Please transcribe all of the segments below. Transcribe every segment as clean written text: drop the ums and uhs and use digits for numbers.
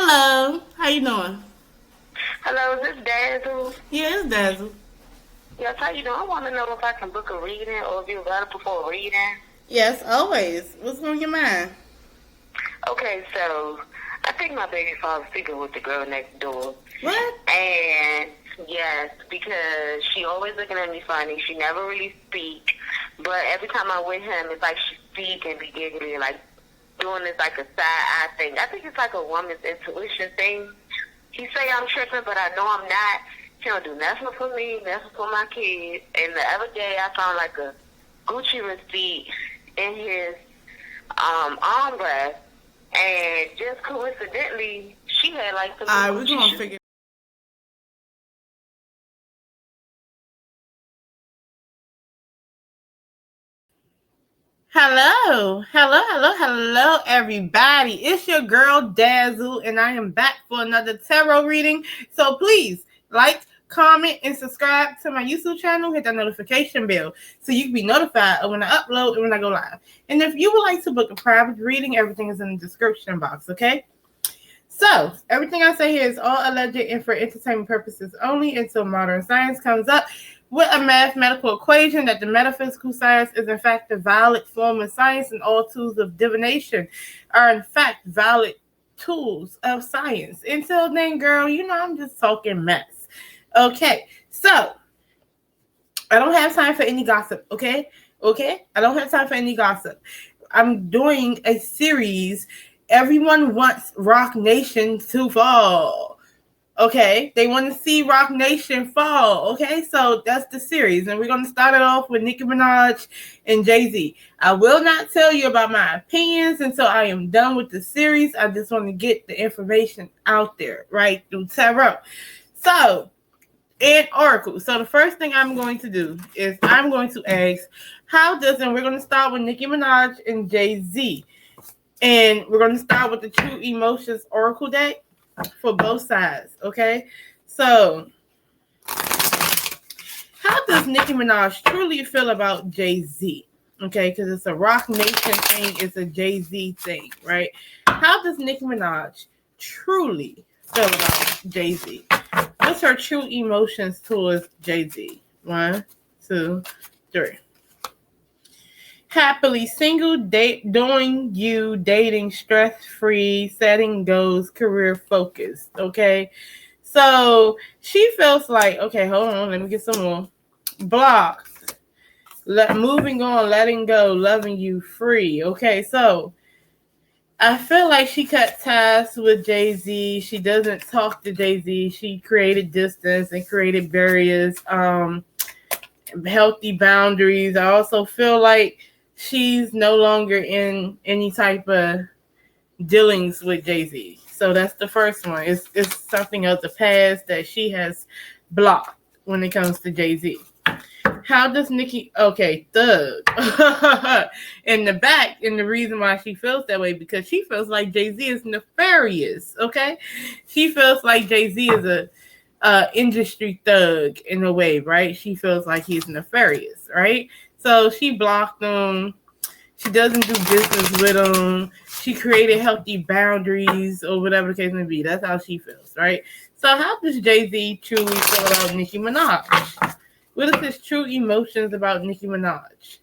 Hello. How you doing? Hello, is this Dazzle? Yeah, it's Dazzle. Yes, how you doing? I want to know if I can book a reading or if you're available for a reading. Yes, always. What's on your mind? Okay, so I think my baby father's sleeping with the girl next door. What? And yes, because she always looking at me funny. She never really speak. But every time I'm with him, it's like she speak and be giggly, like doing this like a side eye thing. I think it's like a woman's intuition thing. He say I'm tripping, but I know I'm not. He don't do nothing for me, nothing for my kids. And the other day, I found like a Gucci receipt in his armrest, and just coincidentally, she had like some Alright, we're Gucci gonna shoes. figure. Hello, everybody. It's your girl Dazzle, and I am back for another tarot reading. So please like, comment, and subscribe to my YouTube channel. Hit that notification bell so you can be notified of when I upload and when I go live. And if you would like to book a private reading, everything is in the description box. Okay. So everything I say here is all alleged and for entertainment purposes only until modern science comes up with a mathematical equation that the metaphysical science is in fact a valid form of science, and all tools of divination are in fact valid tools of science. Until then, girl, I'm just talking mess. Okay, so I don't have time for any gossip, okay? I don't have time for any gossip. I'm doing a series. Everyone wants Rock Nation to fall. Okay, they want to see Rock Nation fall. Okay, so that's the series, and we're going to start it off with Nicki Minaj and Jay-Z. I will not tell you about my opinions until I am done with the series. I just want to get the information out there, right, through tarot. So, and Oracle. So the first thing I'm going to do is I'm going to ask, and we're going to start with Nicki Minaj and Jay-Z. And we're going to start with the True Emotions Oracle deck for both sides, okay? So, how does Nicki Minaj truly feel about Jay-Z? Okay, because it's a Rock Nation thing, it's a Jay-Z thing, right? How does Nicki Minaj truly feel about Jay-Z? What's her true emotions towards Jay-Z? 1, 2, 3. Happily single, doing you, dating, stress-free, setting goals, career focused, okay? So she feels like, okay, hold on, let me get some more. Blocked. Moving on, letting go, loving you, free. Okay, so I feel like she cut ties with Jay-Z. She doesn't talk to Jay-Z. She created distance and created barriers, healthy boundaries. I also feel like she's no longer in any type of dealings with Jay-Z. So that's the first one. It's something of the past that she has blocked when it comes to Jay-Z. How does Nicki, okay, Thug. In the back, and the reason why she feels that way, because she feels like Jay-Z is nefarious, okay? She feels like Jay-Z is a industry thug in a way, right? She feels like he's nefarious, right? So she blocked him. She doesn't do business with him. She created healthy boundaries or whatever the case may be. That's how she feels, right? So how does Jay-Z truly feel about Nicki Minaj? What is his true emotions about Nicki Minaj?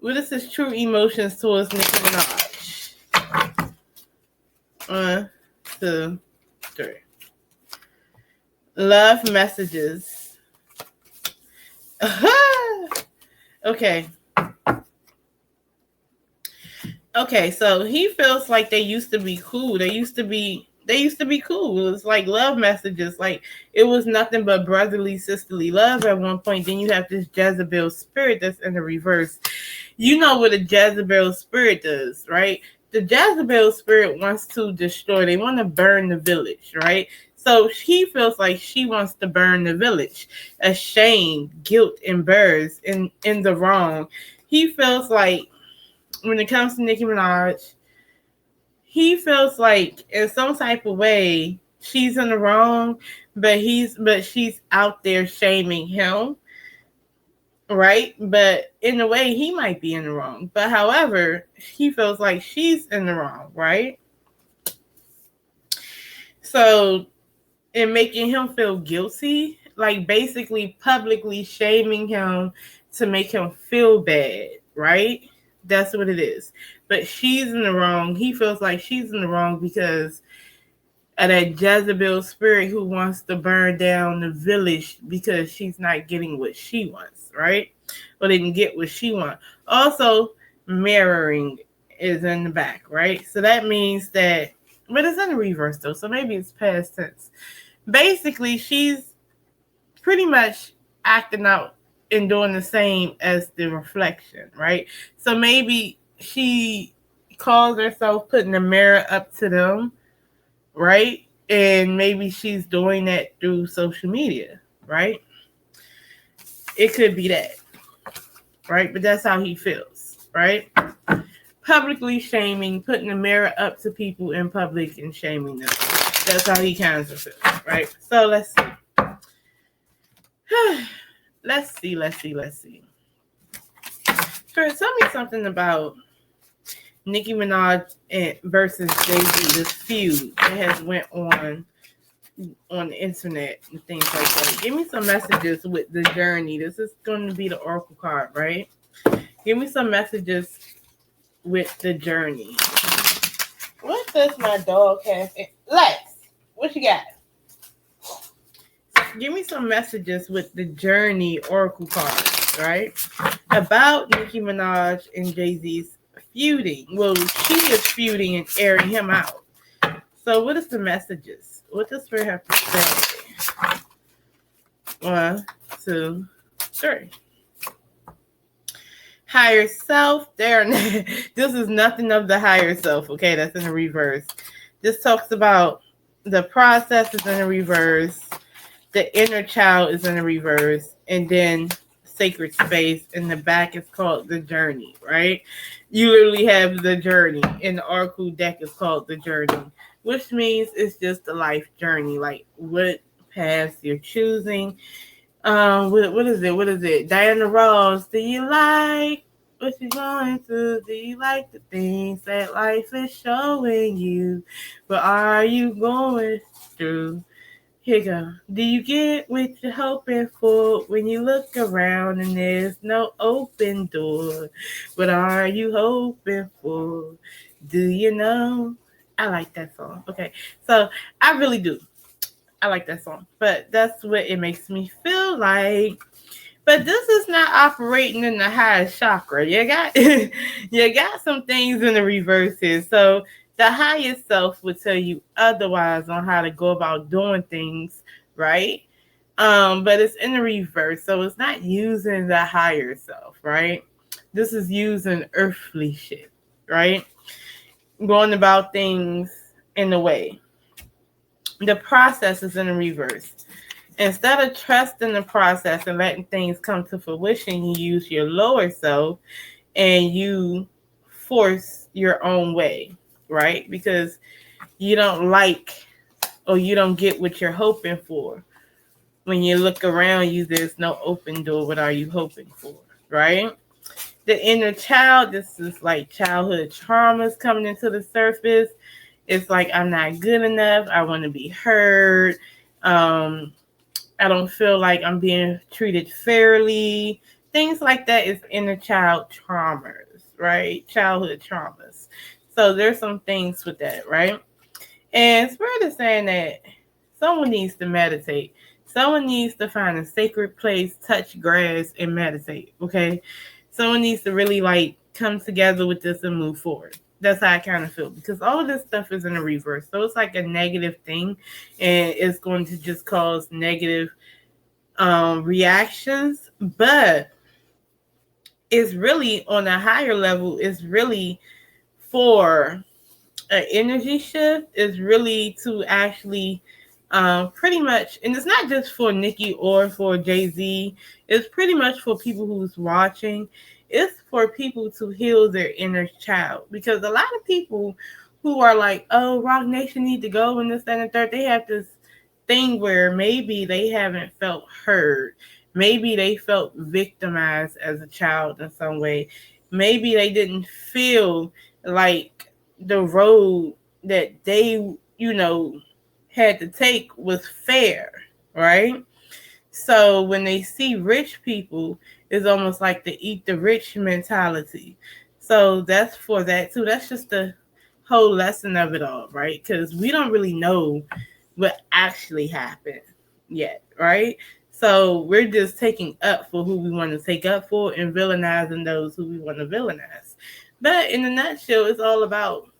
What is his true emotions towards Nicki Minaj? 1, 2, 3. Love messages. Okay. Okay, so he feels like they used to be cool. They used to be cool. It was like love messages. Like it was nothing but brotherly, sisterly love at one point. Then you have this Jezebel spirit that's in the reverse. You know what a Jezebel spirit does, right? The Jezebel spirit wants to destroy. They want to burn the village, right? So he feels like she wants to burn the village. Ashamed, guilt, and burrs in the wrong. He feels like when it comes to Nicki Minaj, he feels like in some type of way she's in the wrong, but she's out there shaming him, right? But in a way, he might be in the wrong. But however, he feels like she's in the wrong, right? So, in making him feel guilty, like basically publicly shaming him to make him feel bad, right? That's what it is. But she's in the wrong. He feels like she's in the wrong because of that Jezebel spirit who wants to burn down the village because she's not getting what she wants, right? Or didn't get what she wants. Also, mirroring is in the back, right? So that means that, but it's in the reverse though, so maybe it's past tense. Basically, she's pretty much acting out and doing the same as the reflection, right? So maybe she calls herself putting the mirror up to them, right? And maybe she's doing that through social media, right? It could be that, right? But that's how he feels, right? Publicly shaming, putting the mirror up to people in public and shaming them. That's how he kind of feels, right? So let's see. let's see. Spirit, tell me something about Nicki Minaj versus Jay-Z, this feud that has went on the internet and things like that. Give me some messages with the journey. This is going to be the oracle card, right? Give me some messages with the journey. What does my dog have? Lex, what you got? Give me some messages with the journey oracle card, right? About Nicki Minaj and Jay-Z's feuding. Well, she is feuding and airing him out. So what is the messages? What does Spirit have to say? 1, 2, 3. Higher self. There. This is nothing of the higher self. Okay, that's in the reverse. This talks about the process is in the reverse. The inner child is in the reverse. And then sacred space in the back is called the journey, right? You literally have the journey. And the oracle deck is called the journey, which means it's just a life journey, like what paths you're choosing. What is it? What is it? Diana Ross. Do you like what you're going through? Do you like the things that life is showing you? What are you going through? Here you go. Do you get what you're hoping for when you look around and there's no open door? What are you hoping for? Do you know? I like that song. Okay, so I really do. I like that song, but that's what it makes me feel like. But this is not operating in the highest chakra. You got you got some things in the reverse here. So the highest self would tell you otherwise on how to go about doing things, right? But it's in the reverse, so it's not using the higher self, right? This is using earthly shit, right? Going about things in the way. The process is in the reverse. Instead of trusting the process and letting things come to fruition, you use your lower self and you force your own way, right? Because you don't like or you don't get what you're hoping for. When you look around you, there's no open door. What are you hoping for, right? The inner child, this is like childhood traumas coming into the surface. It's like, I'm not good enough. I want to be heard. I don't feel like I'm being treated fairly. Things like that is inner child traumas, right? Childhood traumas. So there's some things with that, right? And Spirit is saying that someone needs to meditate. Someone needs to find a sacred place, touch grass, and meditate, okay? Someone needs to really like come together with this and move forward. That's how I kind of feel, because all of this stuff is in the reverse. So it's like a negative thing, and it's going to just cause negative reactions. But it's really on a higher level. It's really for an energy shift. Is really to actually pretty much, and it's not just for Nicki or for Jay-Z. It's pretty much for people who's watching. It's for people to heal their inner child, because a lot of people who are like, oh, Rock Nation need to go and this, that, and the third, they have this thing where maybe they haven't felt heard. Maybe they felt victimized as a child in some way. Maybe they didn't feel like the road that they, had to take was fair, right? So when they see rich people, it's almost like the eat the rich mentality. So that's for that too. That's just the whole lesson of it all, right? Because we don't really know what actually happened yet, right? So we're just taking up for who we want to take up for and villainizing those who we want to villainize. But in a nutshell, it's all about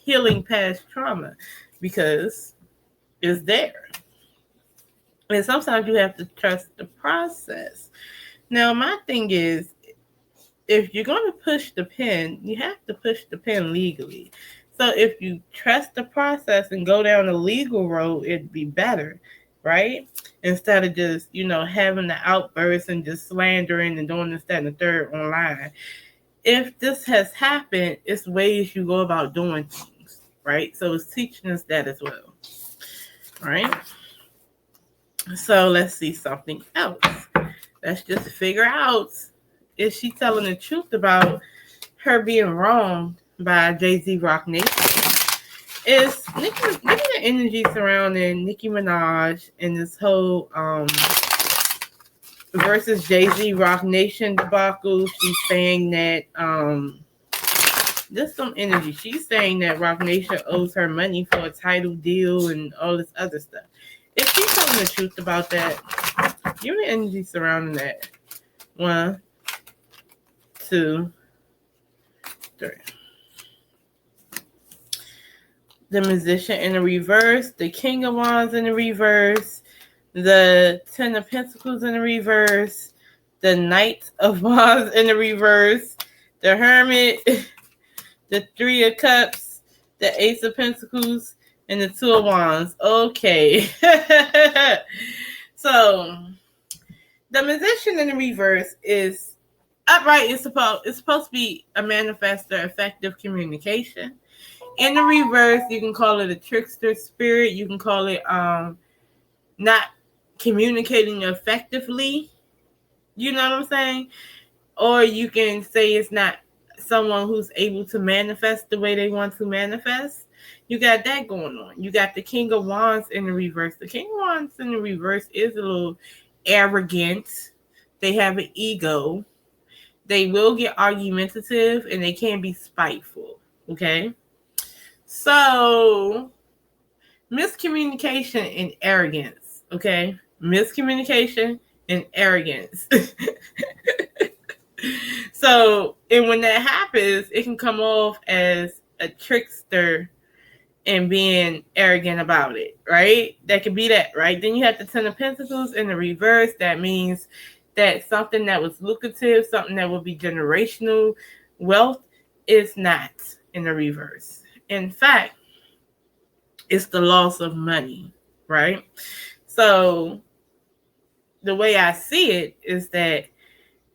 healing past trauma because it's there. And sometimes you have to trust the process. Now, my thing is, if you're going to push the pen, you have to push the pen legally. So if you trust the process and go down the legal road, it'd be better, right? Instead of just, having the outbursts and just slandering and doing this, that, and the third online. If this has happened, it's ways you go about doing things, right? So it's teaching us that as well, right? So let's see something else. Let's just figure out, is she telling the truth about her being wronged by Jay-Z Rock Nation? Is Nicki the energy surrounding Nicki Minaj and this whole versus Jay-Z Rock Nation debacle? She's saying that there's some energy. She's saying that Rock Nation owes her money for a title deal and all this other stuff. If she's telling the truth about that, give me the energy surrounding that. 1, 2, 3. The Musician in the reverse, the King of Wands in the reverse, the Ten of Pentacles in the reverse, the Knight of Wands in the reverse, the Hermit, the Three of Cups, the Ace of Pentacles, and the Two of Wands. Okay. So, the Musician in the reverse is upright. It's supposed to be a manifester, effective communication. In the reverse, you can call it a trickster spirit. You can call it not communicating effectively. You know what I'm saying? Or you can say it's not someone who's able to manifest the way they want to manifest. You got that going on. You got the King of Wands in the reverse. The King of Wands in the reverse is a little arrogant. They have an ego. They will get argumentative and they can be spiteful. Okay? So, miscommunication and arrogance. Okay? Miscommunication and arrogance. So, and when that happens, it can come off as a trickster and being arrogant about it, right? That could be that, right? Then you have the Ten of Pentacles in the reverse. That means that something that was lucrative, something that would be generational wealth, is not in the reverse. In fact, it's the loss of money, right? So the way I see it is that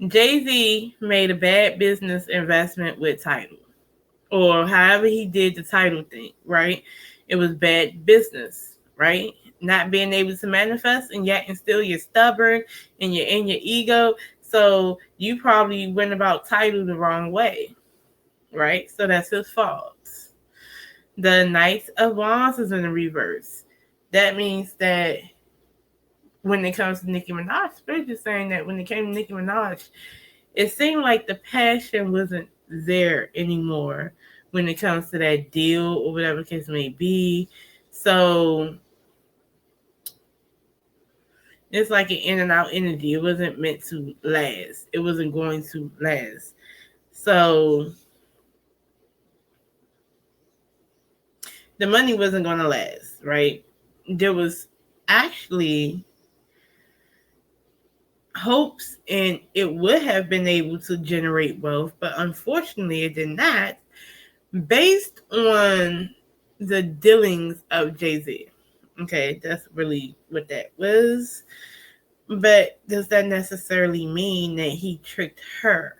Jay-Z made a bad business investment with Tidal, or however he did the title thing, right? It was bad business, right? Not being able to manifest, and yet and still you're stubborn and you're in your ego. So you probably went about title the wrong way, right? So that's his fault. The Knight of Wands is in the reverse. That means that when it comes to Nicki Minaj, Spirit is saying that when it came to Nicki Minaj, it seemed like the passion wasn't there anymore when it comes to that deal or whatever the case may be. So it's like an in and out energy. It wasn't meant to last. It wasn't going to last. So the money wasn't going to last, right? There was actually hopes and it would have been able to generate wealth, but unfortunately it did not, based on the dealings of Jay-Z. Okay, that's really what that was. But does that necessarily mean that he tricked her?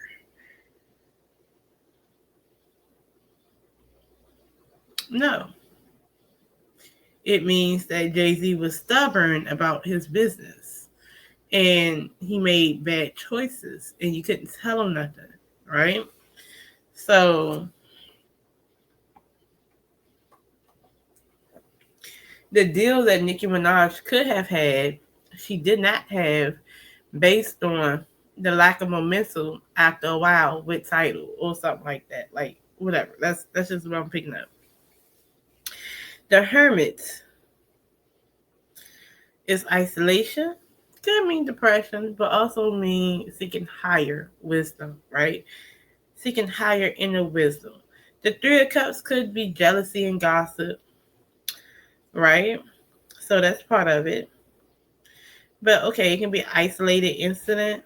No. It means that Jay-Z was stubborn about his business. and he made bad choices, and you couldn't tell him nothing, right? So the deal that Nicki Minaj could have had, she did not have, based on the lack of momentum after a while with Title or something like that. Like whatever. That's just what I'm picking up. The Hermit is isolation. Could mean depression, but also mean seeking higher wisdom, right? Seeking higher inner wisdom. The Three of Cups could be jealousy and gossip, right? So that's part of it. But okay, it can be isolated incident.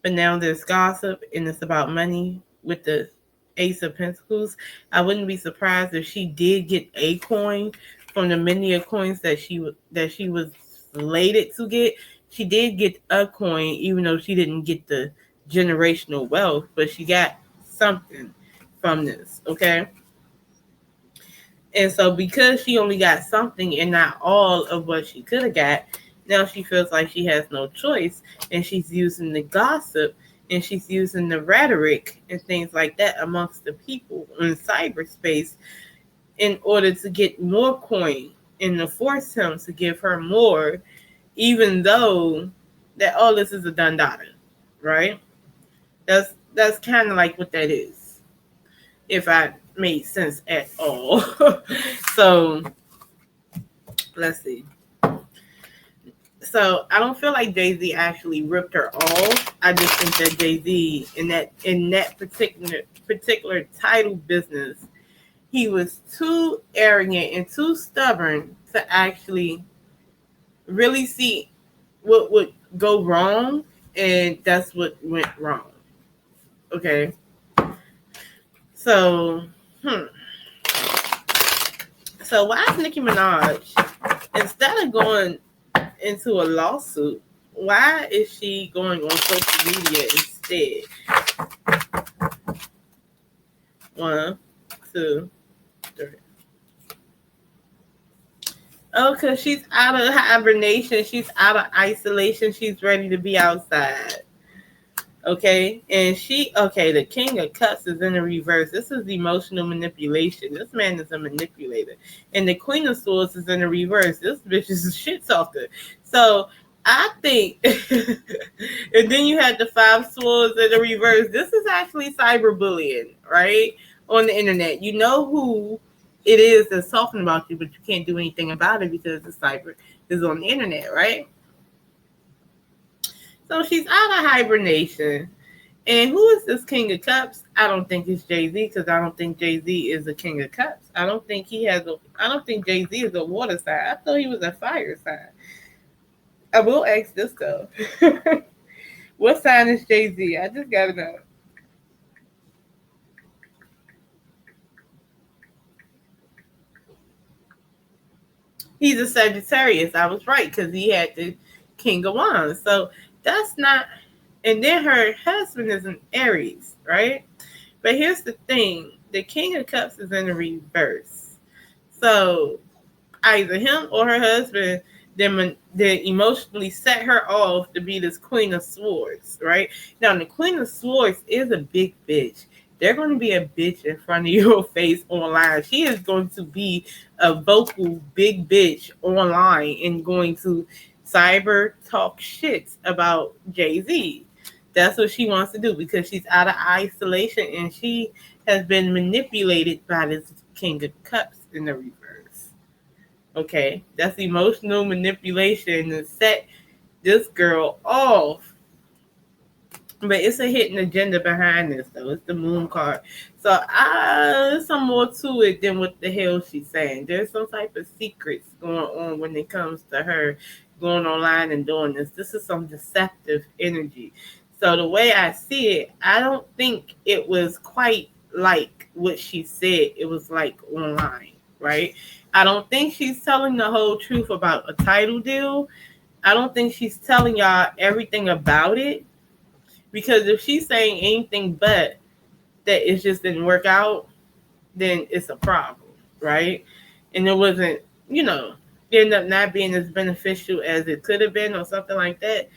But now there's gossip and it's about money with the Ace of Pentacles. I wouldn't be surprised if she did get a coin from the many of coins that she was slated to get. She did get a coin, even though she didn't get the generational wealth, but she got something from this. Okay. And so because she only got something and not all of what she could have got, now she feels like she has no choice, and she's using the gossip and she's using the rhetoric and things like that amongst the people in cyberspace in order to get more coin and to force him to give her more, even though that all this is a done daughter, right? That's kind of like what that is, if I made sense at all. So let's see. So I don't feel like Jay-Z actually ripped her off. I just think that Jay-Z in that particular title business, he was too arrogant and too stubborn to actually really see what would go wrong, and that's what went wrong. Okay. So, So why is Nicki Minaj, instead of going into a lawsuit, why is she going on social media instead? 1, 2, 3. Oh, because she's out of hibernation. She's out of isolation. She's ready to be outside. Okay. And the King of Cups is in the reverse. This is emotional manipulation. This man is a manipulator. And the Queen of Swords is in the reverse. This bitch is a shit talker. So I think, and then you had the Five Swords in the reverse. This is actually cyberbullying, right? On the internet. You know who it is that's talking about you, but you can't do anything about it because the cyber is on the internet, right? So she's out of hibernation. And who is this King of Cups? I don't think it's Jay-Z, because I don't think Jay-Z is a King of Cups. I don't think Jay-Z is a water sign. I thought he was a fire sign. I will ask this though. What sign is Jay-Z? I just gotta know. He's a Sagittarius. I was right, because he had the King of Wands. So that's not. And then her husband is an Aries, right? But here's the thing. The King of Cups is in the reverse. So either him or her husband then emotionally set her off to be this Queen of Swords, right? Now, the Queen of Swords is a big bitch. They're going to be a bitch in front of your face online. She is going to be a vocal big bitch online and going to cyber talk shit about Jay-Z. That's what she wants to do because she's out of isolation and she has been manipulated by this King of Cups in the reverse. Okay, that's emotional manipulation to set this girl off. But it's a hidden agenda behind this, though. It's the moon card. So there's some more to it than what the hell she's saying. There's some type of secrets going on when it comes to her going online and doing this. This is some deceptive energy. So the way I see it, I don't think it was quite like what she said it was like online, right? I don't think she's telling the whole truth about a title deal. I don't think she's telling y'all everything about it. Because if she's saying anything but that it just didn't work out, then it's a problem, right? And it wasn't, end up not being as beneficial as it could have been or something like that.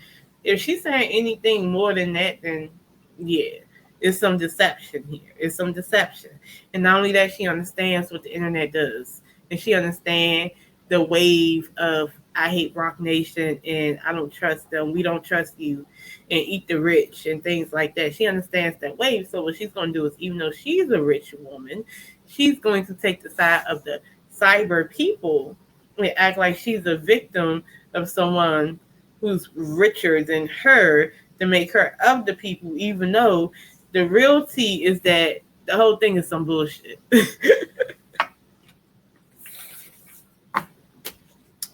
If she's saying anything more than that, then yeah, it's some deception here. It's some deception. And not only that, she understands what the internet does. And she understands the wave of I hate Rock Nation and I don't trust them. We don't trust you and eat the rich and things like that. She understands that wave. So what she's going to do is, even though she's a rich woman, she's going to take the side of the cyber people and act like she's a victim of someone who's richer than her to make her of the people, even though the real tea is that the whole thing is some bullshit.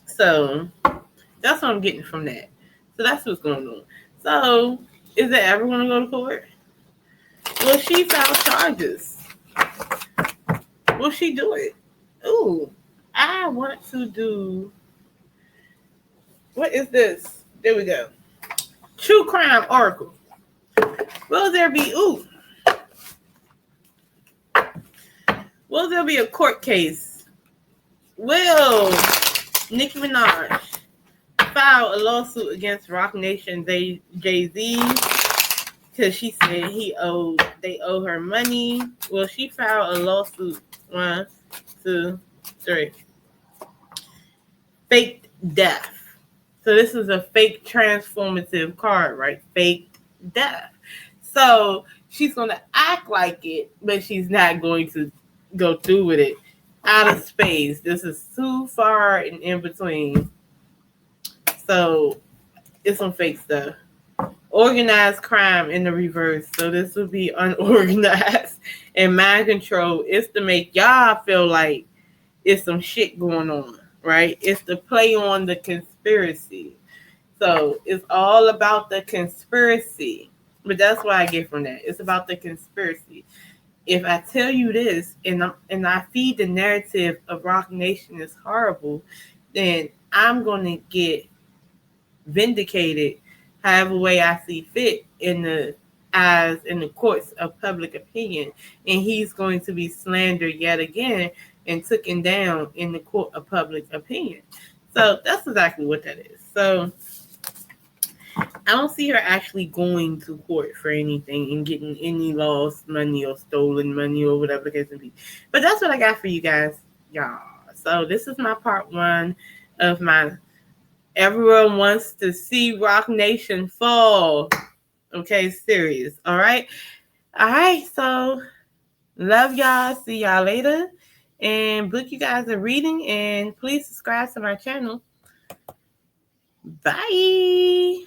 So that's what I'm getting from that. So that's what's going on. So is it ever going to go to court? Will she file charges? Will she do it? Ooh, I want to do. What is this? There we go. True crime oracle. Will there be? Ooh. Will there be a court case? Will Nicki Minaj file a lawsuit against Rock Nation Jay-Z because she said they owe her money? Will she file a lawsuit? 1, 2, 3. Fake death. So this is a fake transformative card, right? Fake death. So she's going to act like it, but she's not going to go through with it. Out of space. This is too far and in between. So it's some fake stuff. Organized crime in the reverse. So this would be unorganized and mind control. It's to make y'all feel like it's some shit going on, right? It's to play on the conspiracy. So it's all about the conspiracy. But that's what I get from that. It's about the conspiracy. If I tell you this and I feed the narrative of Rock Nation is horrible, then I'm going to get vindicated however way I see fit in the eyes in the courts of public opinion. And he's going to be slandered yet again and taken down in the court of public opinion. So that's exactly what that is. So I don't see her actually going to court for anything and getting any lost money or stolen money or whatever the case may be. But that's what I got for you guys, y'all. So this is my part 1 of my everyone wants to see Rock Nation fall. Okay, serious. All right. So love y'all. See y'all later. And book you guys a reading. And please subscribe to my channel. Bye.